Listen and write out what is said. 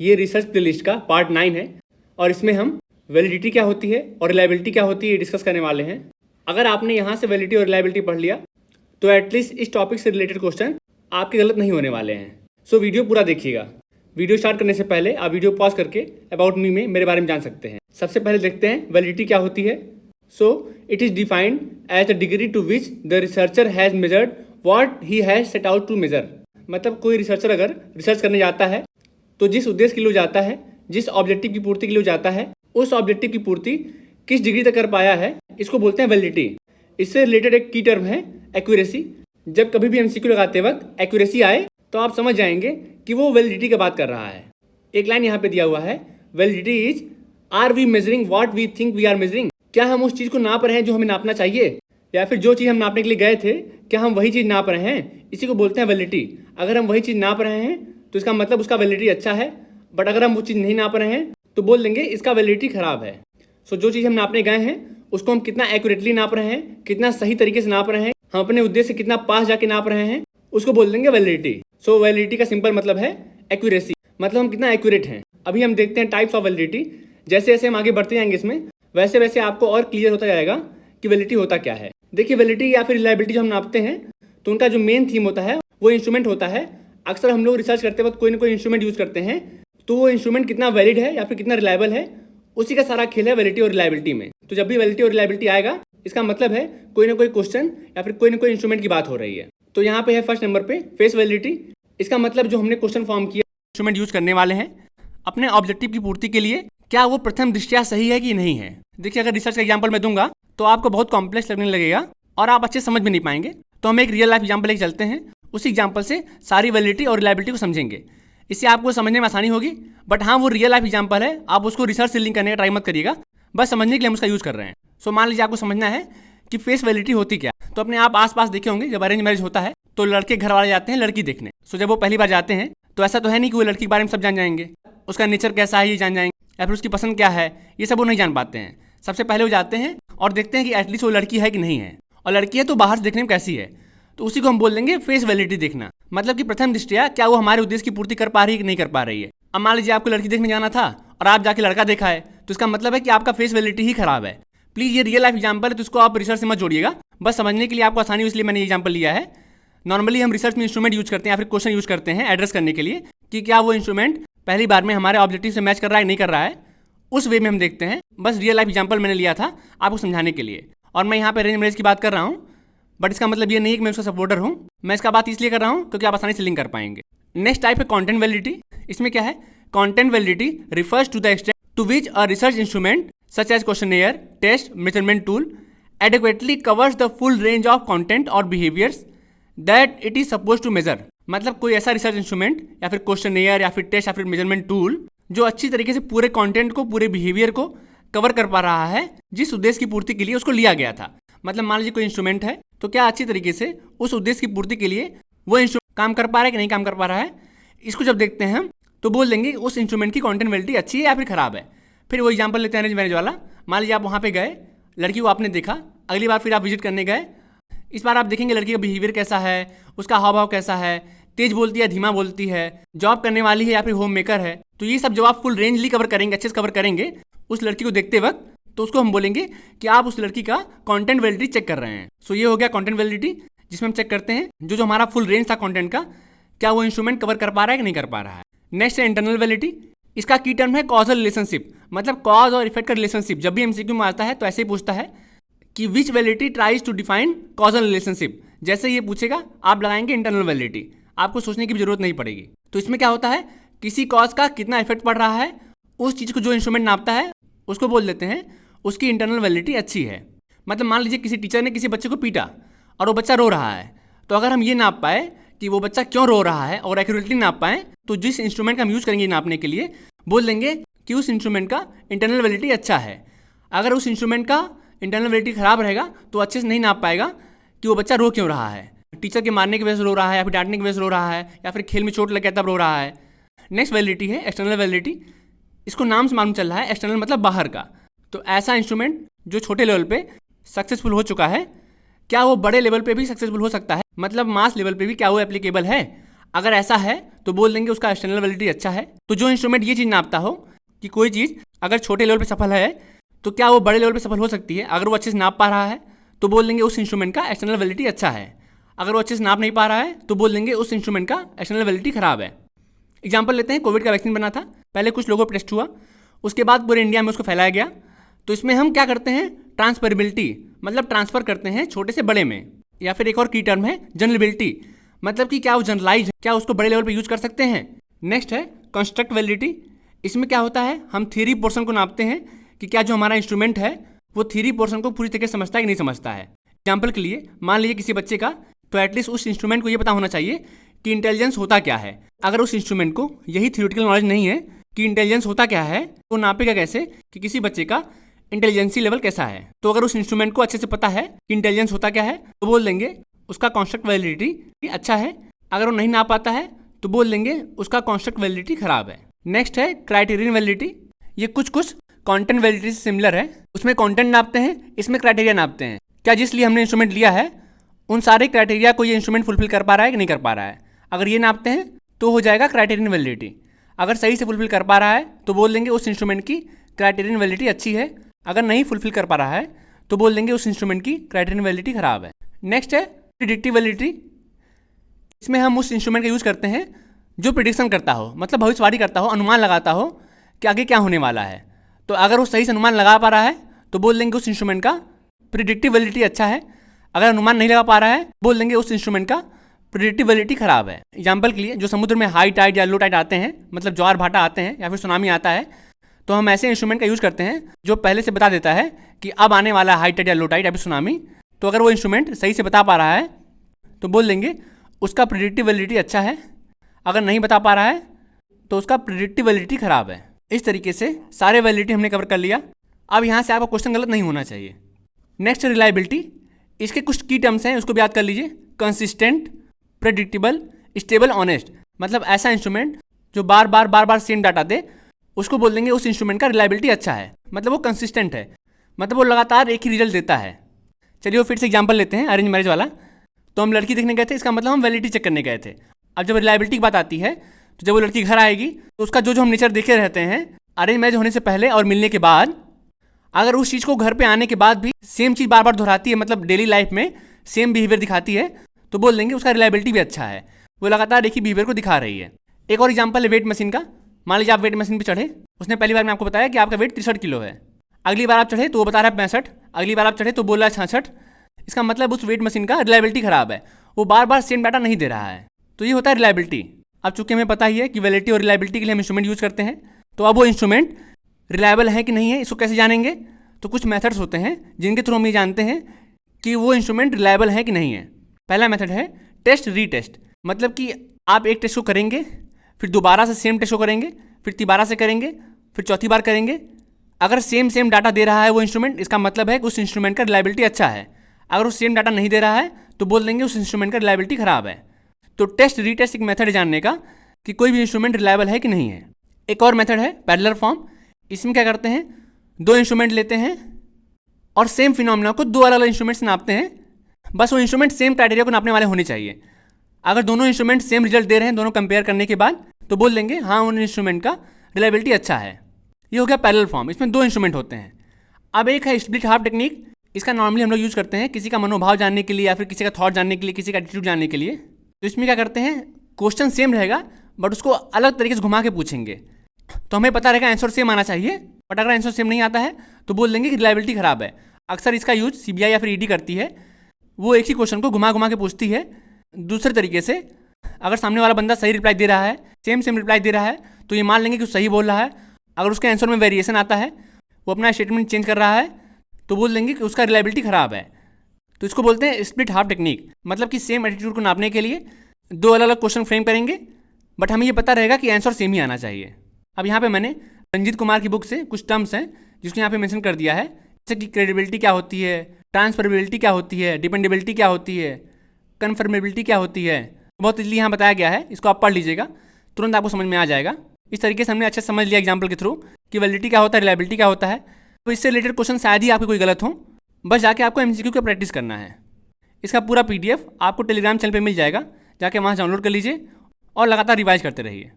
ये research playlist का part 9 है और इसमें हम वैलिडिटी क्या होती है और रिलायबिलिटी क्या होती है ये डिस्कस करने वाले हैं। अगर आपने यहाँ से वैलिडिटी और रिलायबिलिटी पढ़ लिया तो एटलीस्ट इस टॉपिक से रिलेटेड क्वेश्चन आपके गलत नहीं होने वाले हैं। सो वीडियो पूरा देखिएगा। वीडियो स्टार्ट करने से पहले आप वीडियो पॉज करके अबाउट मी में मेरे बारे में जान सकते हैं। सबसे पहले देखते हैं वैलिडिटी क्या होती है। So it is defined as the degree to which the researcher has measured what he has set out to measure. मतलब कोई रिसर्चर अगर रिसर्च करने जाता है तो जिस उद्देश्य के लिए जाता है, जिस ऑब्जेक्टिव की पूर्ति के लिए जाता है, उस ऑब्जेक्टिव की पूर्ति किस डिग्री तक कर पाया है, इसको बोलते हैं वैलिडिटी। इससे रिलेटेड एक की टर्म है एक्यूरेसी। जब कभी भी एमसीक्यू लगाते वक्त एक्यूरेसी आए तो आप समझ जाएंगे कि वो वैलिडिटी की बात कर रहा है। एक लाइन यहाँ पे दिया हुआ है, validity is are we measuring what we think we are measuring. क्या हम उस चीज़ को नाप रहे हैं जो हमें नापना चाहिए, या फिर जो चीज़ हम नापने के लिए गए थे क्या हम वही चीज़ नाप रहे हैं, इसी को बोलते हैं वैलिडिटी। अगर हम वही चीज़ नाप रहे हैं तो इसका मतलब उसका वैलिडिटी अच्छा है, बट अगर हम वो चीज़ नहीं नाप रहे हैं तो बोल देंगे इसका वैलिडिटी खराब है। सो जो चीज़ हम नापने गए हैं उसको हम कितना एक्यूरेटली नाप रहे हैं, कितना सही तरीके से नाप रहे हैं, हम अपने उद्देश्य से कितना पास जाके नाप रहे हैं, उसको बोल देंगे वैलिडिटी। सो वैलिडिटी का सिंपल मतलब है एक्यूरेसी, मतलब हम कितना एक्यूरेट हैं। अभी हम देखते हैं टाइप्स ऑफ वैलिडिटी। जैसे जैसे हम आगे बढ़ते जाएंगे इसमें वैसे वैसे आपको और क्लियर होता जाएगा कि वैलिडिटी होता क्या है। देखिए वैलिडिटी या फिर रिलायबिलिटी जो हम नापते हैं तो उनका जो मेन थीम होता है वो इंस्ट्रूमेंट होता है। अक्सर हम लोग रिसर्च करते वक्त कोई ना कोई इंस्ट्रूमेंट यूज़ करते हैं, तो वो इंस्ट्रूमेंट कितना वैलिड है या फिर कितना रिलायबल है, उसी का सारा खेल है वैलिडिटी और रिलायबिलिटी में। तो जब भी वैलिडिटी और रिलायबिलिटी आएगा इसका मतलब है कोई ना कोई क्वेश्चन या फिर कोई ना कोई इंस्ट्रूमेंट की बात हो रही है। तो यहाँ पे है फर्स्ट नंबर पे फेस वैलिडिटी। इसका मतलब जो हमने क्वेश्चन फॉर्म किया, इंस्ट्रूमेंट यूज करने वाले हैं अपने ऑब्जेक्टिव की पूर्ति के लिए, क्या वो प्रथम दृष्टया सही है कि नहीं है। देखिए अगर रिसर्च का एग्जाम्पल मैं दूंगा तो आपको बहुत कॉम्प्लेक्स लगने लगेगा और आप अच्छे समझ में नहीं पाएंगे। तो हम एक रियल लाइफ एग्जाम्पल लेके चलते हैं, उसी एग्जाम्पल से सारी वैलिडिटी और रिलायबिलिटी को समझेंगे। इससे आपको समझने में आसानी होगी। बट हाँ, वो रियल लाइफ एग्जाम्पल है, आप उसको रिसर्च से लिंक करने का ट्राई मत करिएगा, बस समझने के लिए हम उसका यूज़ कर रहे हैं। सो मान लीजिए आपको समझना है कि फेस वैलिडिटी होती क्या। तो अपने आप आसपास देखे होंगे जब अरेंज मैरिज होता है तो लड़के घर वाले जाते हैं लड़की देखने। सो जब वो पहली बार जाते हैं तो ऐसा तो है नहीं कि वो लड़की के बारे में सब जान जाएंगे, उसका नेचर कैसा है ये जान जाएंगे, या फिर उसकी पसंद क्या है ये सब वो नहीं जान पाते हैं। सबसे पहले वो जाते हैं और देखते हैं कि एटलीस्ट वो लड़की है कि नहीं है, और लड़की है तो बाहर से देखने में कैसी है, तो उसी को हम बोल देंगे फेस वैलिडिटी देखना। मतलब कि प्रथम दृष्टया क्या वो हमारे उद्देश्य की पूर्ति कर पा रही है कि नहीं कर पा रही है। अब मान लीजिए आपको लड़की देखने जाना था और आप जाके लड़का देखा है, तो इसका मतलब है कि आपका फेस वैलिडिटी ही खराब है। प्लीज़ ये रियल लाइफ एग्जाम्पल है तो इसको आप रिसर्च से मत जोड़िएगा, बस समझने के लिए आपको आसानी हो इसलिए मैंने ये एग्जाम्पल लिया है। नॉर्मली हम रिसर्च में इंस्ट्रूमेंट यूज करते हैं या फिर क्वेश्चन यूज करते हैं एड्रेस करने के लिए कि क्या वो इंस्ट्रूमेंट पहली बार में हमारे ऑब्जेक्टिव से मैच कर रहा है नहीं कर रहा है, उस वे में हम देखते हैं। बस रियल लाइफ एग्जाम्पल मैंने लिया था आपको समझाने के लिए। और मैं यहाँ पे अरेंज मैरिज की बात कर रहा हूँ, बट इसका मतलब ये नहीं है कि मैं उसका सपोर्टर हूँ। मैं इसका बात इसलिए कर रहा हूँ क्योंकि आप आसानी से लिंक कर पाएंगे। नेक्स्ट टाइप है कंटेंट वैलिडिटी। इसमें क्या है, content validity refers to the extent to which a research instrument such as questionnaire, test, measurement tool adequately covers the full range of content or behaviors that it is supposed to measure। मतलब कोई ऐसा research instrument या फिर questionnaire या फिर test या फिर measurement tool जो अच्छी तरीके से पूरे कंटेंट को, पूरे बिहेवियर को कवर कर पा रहा है जिस उद्देश्य की पूर्ति के लिए उसको लिया गया था। मतलब मान लीजिए कोई इंस्ट्रूमेंट है तो क्या अच्छी तरीके से उस उद्देश्य की पूर्ति के लिए वो इंस्ट्रूमेंट काम कर पा रहा है कि नहीं काम कर पा रहा है, इसको जब देखते हैं हम तो बोल देंगे उस इंस्ट्रूमेंट की कंटेंट वैलिडिटी अच्छी है या फिर खराब है। फिर वो एग्जाम्पल लेते हैं अरेंज मैरिज वाला। मान लीजिए आप वहाँ पे गए, लड़की को आपने देखा, अगली बार फिर आप विजिट करने गए, इस बार आप देखेंगे लड़की का बिहेवियर कैसा है, उसका हाव भाव कैसा है, तेज बोलती है, धीमा बोलती है, जॉब करने वाली है या फिर होम मेकर है। तो ये सब जब आप फुल रेंजली कवर करेंगे, अच्छे से कवर करेंगे उस लड़की को देखते वक्त, तो उसको हम बोलेंगे कि आप उस लड़की का कंटेंट वैलिडिटी चेक कर रहे हैं। सो ये हो गया कंटेंट वैलिडिटी, जिसमें हम चेक करते हैं जो हमारा फुल रेंज था कंटेंट का, क्या वो इंस्ट्रूमेंट कवर कर पा रहा है कि नहीं कर पा रहा है। नेक्स्ट है इंटरनल वैलिडिटी। इसका की टर्म है कॉजल रिलेशनशिप। मतलब कॉज और इफेक्ट का रिलेशनशिप जब भी एमसीक्यू में आता है तो ऐसे ही पूछता है कि which validity tries to define causal relationship. जैसे ये पूछेगा आप लगाएंगे इंटरनल वैलिडिटी, आपको सोचने की भी जरूरत नहीं पड़ेगी। तो इसमें क्या होता है, किसी कॉज का कितना इफेक्ट पड़ रहा है, उस चीज़ को जो इंस्ट्रूमेंट नापता है उसको बोल देते हैं उसकी इंटरनल वैलिडिटी अच्छी है। मतलब मान लीजिए किसी टीचर ने किसी बच्चे को पीटा और वो बच्चा रो रहा है, तो अगर हम ये नाप पाए कि वो बच्चा क्यों रो रहा है और एक्यूरेटली नाप पाए, तो जिस इंस्ट्रूमेंट का हम यूज़ करेंगे नापने के लिए बोल देंगे कि उस इंस्ट्रूमेंट का इंटरनल वैलिडिटी अच्छा है। अगर उस इंस्ट्रूमेंट का इंटरनल वैलिडिटी खराब रहेगा तो अच्छे से नहीं नाप पाएगा कि वो बच्चा रो क्यों रहा है, टीचर के मारने की वजह से रो रहा है या फिर डांटने की वजह से रो रहा है या फिर खेल में चोट लग गया तब रो रहा है। नेक्स्ट वैलिडिटी है एक्सटर्नल वैलिडिटी। इसको नाम से मालूम चल रहा है, एक्सटर्नल मतलब बाहर का। तो ऐसा इंस्ट्रूमेंट जो छोटे लेवल पे सक्सेसफुल हो चुका है, क्या वो बड़े लेवल पे भी सक्सेसफुल हो सकता है, मतलब मास लेवल पे भी क्या वो एप्लीकेबल है। अगर ऐसा है तो बोल देंगे उसका एक्सटर्नल वैलिडिटी अच्छा है। तो जो इंस्ट्रूमेंट ये चीज़ नापता हो कि कोई चीज़ अगर छोटे लेवल पे सफल है तो क्या वो बड़े लेवल पे सफल हो सकती है, अगर वो अच्छे से नाप पा रहा है तो बोल देंगे उस इंस्ट्रूमेंट का एक्सटर्नल वैलिडिटी अच्छा है। अगर वो अच्छे से नाप नहीं पा रहा है तो बोल देंगे उस इंस्ट्रूमेंट का एक्सटर्नल वैलिडिटी खराब है। एग्जाम्पल लेते हैं, कोविड का वैक्सीन बना था, पहले कुछ लोगों पर टेस्ट हुआ, उसके बाद पूरे इंडिया में उसको फैलाया गया। तो इसमें हम क्या करते हैं, ट्रांसफरेबिलिटी मतलब ट्रांसफ़र करते हैं छोटे से बड़े में, या फिर एक और की टर्म है जनरेबिलिटी मतलब कि क्या वो जनरलाइज है, क्या उसको बड़े लेवल पे यूज कर सकते हैं। नेक्स्ट है कंस्ट्रक्ट वैलिडिटी। इसमें क्या होता है, हम थ्योरी पोर्शन को नापते हैं कि क्या जो हमारा इंस्ट्रूमेंट है वो थ्योरी पोर्शन को पूरी तरीके से समझता है कि नहीं समझता है। एग्जाम्पल के लिए मान लीजिए किसी बच्चे का, तो एटलीस्ट उस इंस्ट्रूमेंट को ये पता होना चाहिए कि इंटेलिजेंस होता क्या है। अगर उस इंस्ट्रूमेंट को यही थ्योरेटिकल नॉलेज नहीं है कि इंटेलिजेंस होता क्या है, तो नापेगा कैसे कि किसी बच्चे का इंटेलिजेंसी लेवल कैसा है। तो अगर उस इंस्ट्रूमेंट को अच्छे से पता है कि इंटेलिजेंस होता क्या है तो बोल देंगे उसका कॉन्स्ट्रक्ट वैलिडिटी अच्छा है। अगर वो नहीं नाप पाता है तो बोल देंगे उसका कॉन्स्ट्रक्ट वैलिडिटी खराब है। नेक्स्ट है क्राइटेरियन वैलिडिटी। ये कुछ कंटेंट वैलिडिटी से सिमिलर है, उसमें कंटेंट नापते हैं, इसमें क्राइटेरिया नापते हैं। क्या जिस लिए हमने इंस्ट्रूमेंट लिया है उन सारे क्राइटेरिया को ये इंस्ट्रूमेंट फुलफिल कर पा रहा है कि नहीं कर पा रहा है। अगर ये नापते हैं तो हो जाएगा क्राइटेरियन वैलिडिटी। अगर सही से फुलफिल कर पा रहा है तो बोल देंगे उस इंस्ट्रूमेंट की क्राइटेरियन वैलिडिटी अच्छी है। अगर नहीं फुलफिल कर पा रहा है तो बोल देंगे उस इंस्ट्रूमेंट की क्राइटेरियन वैलिडिटी खराब है। नेक्स्ट है प्रिडिक्टिव वैलिडिटी। इसमें हम उस इंस्ट्रूमेंट का यूज़ करते हैं जो प्रिडिक्शन करता हो, मतलब भविष्यवाणी करता हो, अनुमान लगाता हो कि आगे क्या होने वाला है। तो अगर वो सही से अनुमान लगा पा रहा है तो बोल देंगे उस इंस्ट्रूमेंट का प्रिडिक्टिव वैलिडिटी अच्छा है। अगर अनुमान नहीं लगा पा रहा है बोल देंगे उस इंस्ट्रूमेंट का प्रिडिक्टिव वैलिडिटी खराब है। एग्जाम्पल के लिए जो समुद्र में हाई टाइड या लो टाइड आते हैं, मतलब ज्वार भाटा आते हैं या फिर सुनामी आता है, तो हम ऐसे इंस्ट्रूमेंट का यूज़ करते हैं जो पहले से बता देता है कि अब आने वाला है हाई टाइड या लो टाइड या फिर सुनामी। तो अगर वो इंस्ट्रूमेंट सही से बता पा रहा है तो बोल देंगे उसका प्रिडिक्टिव वैलिडिटी अच्छा है। अगर नहीं बता पा रहा है तो उसका प्रिडिक्टिव वैलिडिटी खराब है। इस तरीके से सारे वैलिडिटी हमने कवर कर लिया। अब यहाँ से आपका क्वेश्चन गलत नहीं होना चाहिए। Next reliability. इसके कुछ की टर्म्स हैं, उसको भी याद कर लीजिए। Consistent, predictable, stable, honest. मतलब ऐसा इंस्ट्रूमेंट जो बार बार सेम डाटा दे उसको बोल देंगे उस इंस्ट्रूमेंट का रिलायबिलिटी अच्छा है, मतलब वो कंसिस्टेंट है, मतलब वो लगातार एक ही रिजल्ट देता है। चलिए वो फिर से एग्जाम्पल लेते हैं, अरेंज मैरिज वाला। तो हम लड़की देखने गए थे, इसका मतलब हम वैलिडिटी चेक करने गए थे। अब जब रिलायबिलिटी की बात आती है तो जब वो लड़की घर आएगी तो उसका जो हम नेचर देखे रहते हैं अरेंज मैरिज होने से पहले और मिलने के बाद, अगर उस चीज़ को घर पे आने के बाद भी सेम चीज़ बार बार दोहराती है, मतलब डेली लाइफ में सेम बिहेवियर दिखाती है, तो बोल देंगे उसका रिलायबिलिटी भी अच्छा है, वो लगातार एक ही बिहेवियर को दिखा रही है। एक और एग्जाम्पल है वेट मशीन का। मान लीजिए आप वेट मशीन पर चढ़े, उसने पहली बार में आपको बताया कि आपका वेट 63 किलो है। अगली बार आप चढ़े तो वो बता रहा है 65, अगली बार आप चढ़े तो बोल रहा है 66। इसका मतलब उस वेट मशीन का रिलायबिलिटी खराब है, वो बार बार सेम डाटा नहीं दे रहा है। तो ये होता है रिलायबिलिटी। अब चूंकि हमें पता ही है कि वैलिडिटी और रिलायबिलिटी के लिए हम इंस्ट्रूमेंट यूज़ करते हैं, तो अब वो इंस्ट्रूमेंट रिलायबल है कि नहीं है इसको कैसे जानेंगे। तो कुछ मेथड्स होते हैं जिनके थ्रू हम ये जानते हैं कि वो इंस्ट्रूमेंट रिलायबल है कि नहीं है। पहला मेथड है टेस्ट रीटेस्ट। मतलब कि आप एक टेस्ट को करेंगे, फिर दोबारा से सेम टेस्ट को करेंगे, फिर तिबारा से करेंगे, फिर चौथी बार करेंगे। अगर सेम डाटा दे रहा है वो इंस्ट्रूमेंट, इसका मतलब है कि उस इंस्ट्रूमेंट का रिलायबिलिटी अच्छा है। अगर वो सेम डाटा नहीं दे रहा है तो बोल देंगे उस इंस्ट्रूमेंट का रिलायबिलिटी खराब है। तो टेस्ट रीटेस्ट एक मेथड है जानने का कि कोई भी इंस्ट्रूमेंट रिलायबल है कि नहीं है। एक और मेथड है पैरेलल फॉर्म। इसमें क्या करते हैं, दो इंस्ट्रूमेंट लेते हैं और सेम फिनोमेना को दो अलग अलग इंस्ट्रूमेंट से नापते हैं। बस वो इंस्ट्रूमेंट सेम क्राइटेरिया को नापने वाले होने चाहिए। अगर दोनों इंस्ट्रूमेंट सेम रिजल्ट दे रहे हैं दोनों कंपेयर करने के बाद, तो बोल देंगे हाँ उन इंस्ट्रूमेंट का रिलायबिलिटी अच्छा है। ये हो गया पैरेलल फॉर्म, इसमें दो इंस्ट्रूमेंट होते हैं। अब एक है स्प्लिट हाफ टेक्निक। इसका नॉर्मली हम लोग यूज़ करते हैं किसी का मनोभाव जानने के लिए या फिर किसी का थॉट जानने के लिए, किसी का एटीट्यूड जानने के लिए। तो इसमें क्या करते हैं, क्वेश्चन सेम रहेगा बट उसको अलग तरीके से घुमा के पूछेंगे। तो हमें पता रहेगा आंसर सेम आना चाहिए, बट अगर आंसर सेम नहीं आता है तो बोल देंगे कि रिलायबिलिटी खराब है। अक्सर इसका यूज सीबीआई या फिर ईडी करती है। वो एक ही क्वेश्चन को घुमा घुमा के पूछती है दूसरे तरीके से। अगर सामने वाला बंदा सही रिप्लाई दे रहा है, सेम रिप्लाई दे रहा है, तो ये मान लेंगे कि वो सही बोल रहा है। अगर उसके आंसर में वेरिएशन आता है, वो अपना स्टेटमेंट चेंज कर रहा है, तो बोल देंगे कि उसका रिलायबिलिटी खराब है। तो इसको बोलते हैं स्प्लिट हाफ टेक्निक। मतलब कि सेम एटीट्यूड को नापने के लिए दो अलग अलग क्वेश्चन फ्रेम करेंगे, बट हमें ये पता रहेगा कि आंसर सेम ही आना चाहिए। अब यहाँ पे मैंने रंजीत कुमार की बुक से कुछ टर्म्स हैं जिसको यहाँ पे मेंशन कर दिया है, जैसे कि क्रेडिबिलिटी क्या होती है, ट्रांसफरेबिलिटी क्या होती है, डिपेंडेबिलिटी क्या होती है, कन्फर्मेबिलिटी क्या होती है। बहुत इजीली यहाँ बताया गया है, इसको आप पढ़ लीजिएगा, तुरंत आपको समझ में आ जाएगा। इस तरीके से हमने अच्छे समझ लिया एग्जाम्पल के थ्रू कि वैलिडिटी क्या होता है, रिलायबिलिटी क्या होता है। तो इससे रिलेटेड क्वेश्चन शायद ही आपके कोई गलत हो, बस जाके आपको एमसीक्यू का प्रैक्टिस करना है। इसका पूरा पीडीएफ आपको टेलीग्राम चैनल पे मिल जाएगा, जाके वहाँ डाउनलोड कर लीजिए और लगातार रिवाइज करते रहिए।